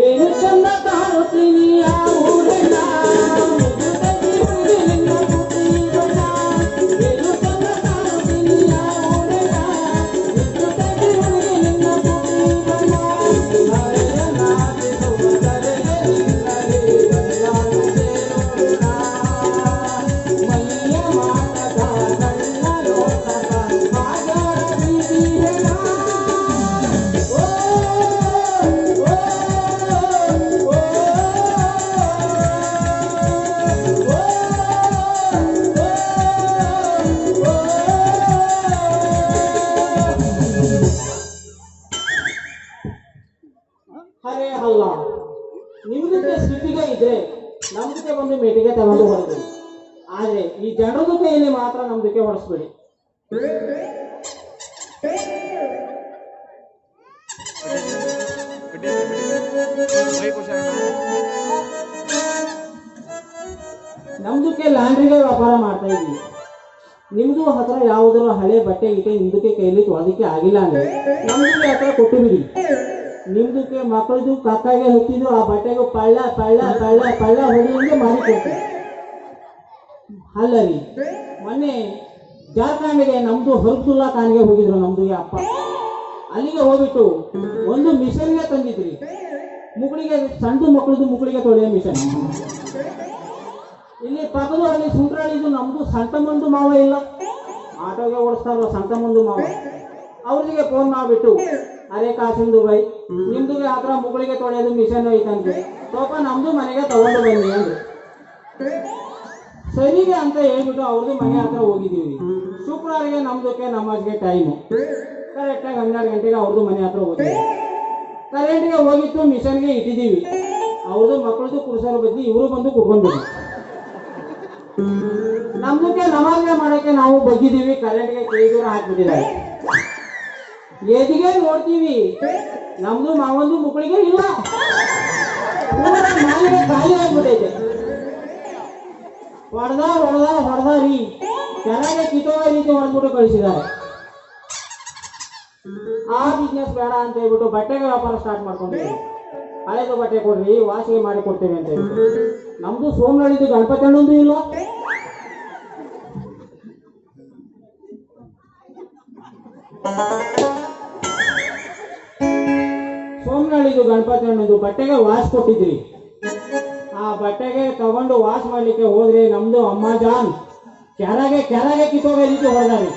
ಏನು ಚಂದ ಕಾಣುತ್ತೀನಿ ಆ ಊರಣ್ಣ ಹರೇ ಅಲ್ಲ ನಿಮ್ದಕ್ಕೆ ಸ್ಥಿತಿಗೆ ಇದ್ರೆ ನಮ್ದಕ್ಕೆ ಬಂದು ಮೇಟಿಗೆ ತಗೊಂಡು ಹೊರಡ್ತೀವಿ. ಆದ್ರೆ ಈ ಜನರದ ಕೈಯಲ್ಲಿ ಮಾತ್ರ ನಮ್ದಕ್ಕೆ ಹೊಡಿಸ್ಬೇಡಿ. ನಮ್ದಕ್ಕೆ ಲ್ಯಾಂಡ್ರಿಗೆ ವ್ಯಾಪಾರ ಮಾಡ್ತಾ ಇದ್ವಿ. ನಿಮ್ದು ಹತ್ರ ಯಾವುದರ ಹಳೆ ಬಟ್ಟೆ ಗಿಟ್ಟೆ ನಿಮ್ದಕ್ಕೆ ಕೈಲಿ ತೊಳೋದಕ್ಕೆ ಆಗಿಲ್ಲ ಅಂದ್ರೆ ನಮ್ದಕ್ಕೆ ಹತ್ರ ಕೊಟ್ಟು ಬಿಡಿ. ನಿಮ್ದಕ್ಕೆ ಮಕ್ಕಳದು ಕಕ್ಕಾಗೆ ಹುಟ್ಟಿದ್ದು ಆ ಬಟ್ಟೆಗೆ ಪಳ್ಳ ಪಳ್ಳ ಪಳ್ಳ ಪಳ್ಳ ಹೊಡೆಯಂಗೆ ಮಾಡಿ ಕೊಡ್ತೀವಿ. ಅಲ್ಲ ರೀ, ಮೊನ್ನೆ ಜಾರ್ಖಂಡ್ಗೆ ನಮ್ದು ಹರ್ಸುಲ್ಲಾ ಖಾನ್ಗೆ ಹೋಗಿದ್ರು ನಮ್ದು ಅಪ್ಪ. ಅಲ್ಲಿಗೆ ಹೋಗ್ಬಿಟ್ಟು ಒಂದು ಮಿಷನ್ಗೆ ತಂದಿದ್ರಿ, ಮುಗುಳಿಗೆ ಸಣ್ಣ ಮಕ್ಕಳದು ಮುಗುಳಿಗೆ ತೊಳೆಯೋ ಮಿಷನ್. ಇಲ್ಲಿ ಪಕ್ಕದ ಅಲ್ಲಿ ಸುಂಟ್ರಳಿದು ನಮ್ದು ಸಂತ ಮಂದು ಮಾವ ಇಲ್ಲ, ಆಟೋಗೆ ಓಡಿಸ್ತಾರಲ್ಲ ಸಂತ ಮಂದು ಮಾವ, ಅವ್ರಿಗೆ ಫೋನ್ ಮಾಡಿಬಿಟ್ಟು ಅರೆ ಕಾಸಿಂದು ಬೈ ನಿಮ್ದು ಹತ್ರ ಮುಗುಳಿಗೆ ತೊಳೆಯೋದು ಮಿಷನ್ ಐತಂತೆ, ಸ್ವಲ್ಪ ನಮ್ದು ಮನೆಗೆ ತಗೊಂಡು ಬನ್ನಿ ಅಂದ್ರು. ಸರಿಗೆ ಅಂತ ಹೇಳ್ಬಿಟ್ಟು ಅವ್ರದ್ದು ಮನೆ ಹತ್ರ ಹೋಗಿದ್ದೀವಿ. ಶುಕ್ರವಾರಿಗೆ ನಮ್ದಕ್ಕೆ ನಮಾಜ್ಗೆ ಟೈಮು ಕರೆಕ್ಟಾಗಿ 12 ಗಂಟೆಗೆ ಅವ್ರದ್ದು ಮನೆ ಹತ್ರ ಹೋಗಿದ್ದೀವಿ. ಕರೆಂಟ್ಗೆ ಹೋಗಿತ್ತು, ಮಿಷನ್ಗೆ ಇಟ್ಟಿದ್ದೀವಿ. ಅವ್ರದ್ದು ಮಕ್ಕಳದು ಕುರ್ಸಲು ಬದ್ದಿ ಇವರು ಬಂದು ಕುತ್ಕೊಂಡ್ಬಿಟ್ಟು ನಮ್ದಕ್ಕೆ ನಮಾಜ್ಗೆ ಮಾಡೋಕ್ಕೆ ನಾವು ಬಗ್ಗಿದ್ದೀವಿ. ಕರೆಂಟ್ಗೆ ಕೈ ದೂರ ಹಾಕ್ಬಿಟ್ಟಿದ್ದಾರೆ. ಎದಿಗೆ ನೋಡ್ತೀವಿ ನಮ್ದು ಮಾವೊಂದು ಮುಕ್ಕಳಿಗೆ ಇಲ್ಲ, ನಾಲಿಗೆ ಖಾಲಿ ಆಗ್ಬಿಟ್ಟೈತೆ. ಹೊಡೆದ ಹೊಡೆದ ಹೊಡೆದ ರೀ, ಚೆನ್ನಾಗಿ ಕಿತ್ತೋಗ ರೀತಿ ಹೊಡೆದ್ಬಿಟ್ಟು ಕಳಿಸಿದ್ದಾರೆ. ಆ ಬಿಸ್ನೆಸ್ ಬೇಡ ಅಂತ ಹೇಳ್ಬಿಟ್ಟು ಬಟ್ಟೆಗೆ ವ್ಯಾಪಾರ ಸ್ಟಾರ್ಟ್ ಮಾಡ್ಕೊಂಡಿದ್ದೀವಿ. ಹಳೆದು ಬಟ್ಟೆ ಕೊಡ್ರಿ, ವಾಸಿಗೆ ಮಾಡಿ ಕೊಡ್ತೇವೆ ಅಂತ ಹೇಳ್ಬಿಟ್ಟು. ನಮ್ದು ಸೋಮನಹಳ್ಳಿದು ಗಣಪತಿ ಹಣ್ಣೊಂದು ಇಲ್ಲ. ಸೋಮನಹಳ್ಳಿದು ಗಣಪತಿ ಹಣ್ಣೊಂದು ಬಟ್ಟೆಗೆ ವಾಶ್ ಕೊಟ್ಟಿದ್ರಿ. ಆ ಬಟ್ಟೆಗೆ ತಗೊಂಡು ವಾಶ್ ಮಾಡ್ಲಿಕ್ಕೆ ಹೋದ್ರೆ ನಮ್ದು ಅಮ್ಮ ಜಾನ್ ಕೆರಾಗೆ ಕಿತ್ತೋಗ ರೀತಿ ಹೊಡೆದಾರಿ.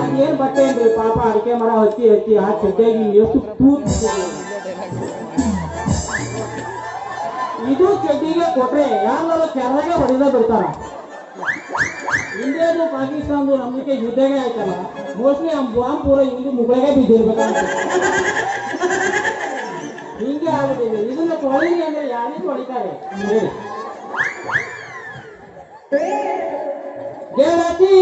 ಅದೇನ್ ಬಟ್ಟೆ ಏನ್ರಿ ಪಾಪ, ಅಡಿಕೆ ಮರ ಹತ್ತಿ ಹತ್ತಿ ಆ ಚೆಡ್ಡೆಗೆ ಎಷ್ಟು ತೂತ್. ಇದು ಚೆಡ್ಡಿಗೆ ಕೊಟ್ರೆ ಯಾರು ಕೆರಾಗೆ ಹೊಡೆದ ಬಿಡ್ತಾರ. ಇಂಡಿಯಾದು ಪಾಕಿಸ್ತಾನದು ನಮ್ದಕ್ಕೆ ಯುದ್ಧಗೆ ಆಯ್ತಲ್ಲ, ಮೋಸ್ಟ್ಲಿ ಬಾಂಬ್ ಪೂರ ಹಿಂಗೆ ಮುಗಳಿಗೆ ಬಿದ್ದಿರ್ಬೇಕಂತ ಹಿಂಗೆ ಆಗ್ಬಿಟ್ಟಿದೆ. ಇದನ್ನ ತೊಳೀರಿ ಅಂದ್ರೆ ಯಾರಿಗೆ ಹೊಡಿತಾರೆ? ಗೆಳತಿ